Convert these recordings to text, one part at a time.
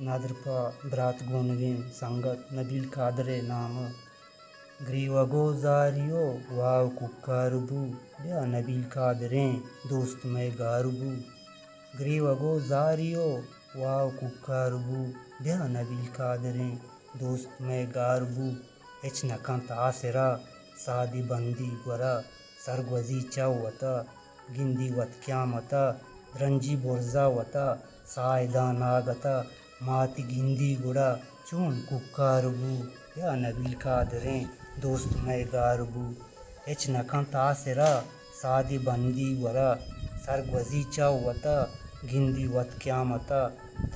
نادر پا برات گونگیں سنگت نبیل قادر نام گریوگو زاریو واو ککاربو بیا نبیل قادریں دوست میں گاربو گریوگو زاریو واو ککاربو بیا نبیل قادریں دوست میں گاربو ہچ نکن تاسرا سادی بندی گورا سرگوزی چوتا گندی وت قیامتا رنجی برزا وتا سائدہ ناگتا ماتی گندی گڑا چون ککاربو یا نبیل قادریں دوست میں گاربو ہچ نکن تاسرا سادی بندی گورا سرگوزی چوتا گندی وت قیامتا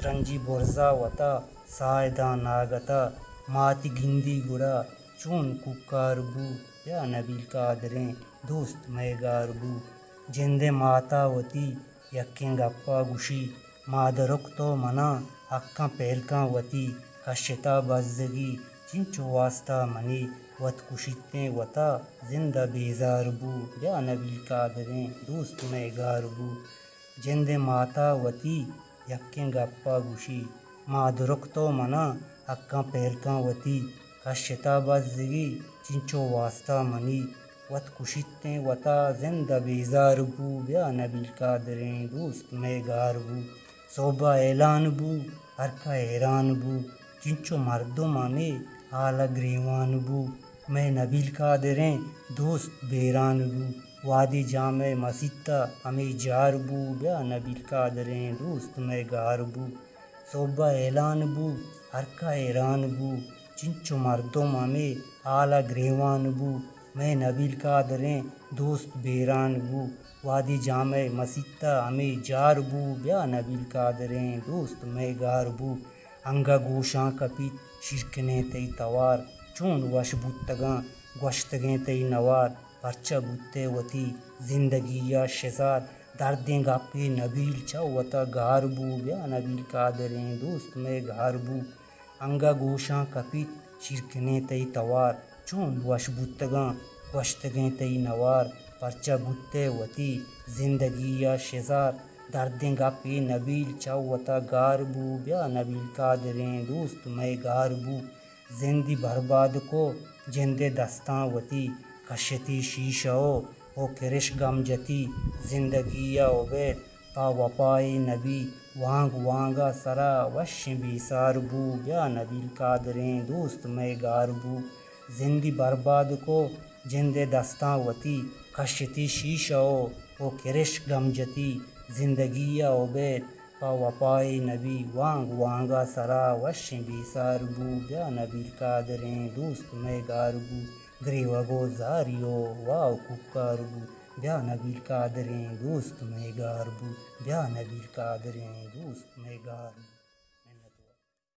رنجی برزا وتا سائدہ ناگتا ماتی گندی گڑا چون ککاربو یا نبیل قادریں دوست میں گاربو جندے ماتا وتی یکیں گپا گوشی مادرک تو منا حقاں پہلکاں وتی کشتا بزگی چنچو واسطہ منی وت کشتیں وتا زندہ بیزار بو یا نبیل قادریں دوست میں گاربو جندے ماتا وتی یکیں گپا گوشی مادرک تو منا حقاں پہلکاں وتی کشتا بزگی چنچو واسطہ منی وت کشتیں وتا زندہ بیزار بو یا نبیل قادریں دوست میں گاربو صوبہ اعلان بو ہرکا حیران بو چنچو مردم ہمیں حالہ گریوان بو میں نبیل قادریں دوست بیران بو وادی جامع مسیطہ ہمیں جار بو بیا نبیل قادریں دوست میں گاربو صوبہ اعلان بو ہرکا حیران بو چنچو مردم ہمیں حالہ گریوان بو میں نبیل قادریں دوست بیران بو وادی جامع مسیطہ ہمیں جار بو بیا نبیل قادریں دوست میں گاربو انگا گوشاں کپیت شرکنے تئی توار چون وش بوتگاں گوشتگیں تئی نوار پرچہ بوتے وتی زندگی یا شزار دردیں گپے نبیل چوتا گاربو بیا نبیل قادریں دوست میں گاربو انگا گوشاں کپیت شرکنے تئی توار چون وش بوتگاں گوشتگیں تئی نوار پرچہ بوتے وتی زندگی یا شزار دردیں گپے نبیل چوتا گاربو بیا نبیل قادریں دوست میں گاربو زندی برباد کو جندے دستاں وتی کشتی شیشہ او کرش گم جتی زندگی یا عبید پا وپائے نبی وانگ وانگا سرا وشیں بیسار بو بیا نبیل قادریں دوست میں گاربو زندی برباد کو جندے دستاں وتی کشتی شیشہ او کرش گم جتی زندگی یا عبید پا وپائے نبی وانگ وانگا سرا وشیں بیسار بو بیا نبیل قادریں دوست میں گاربو گریوگو زاریو واو ککاربو بیا نبیل قادریں دوست میں گاربو بیا نبیل قادریں دوست میں گاربو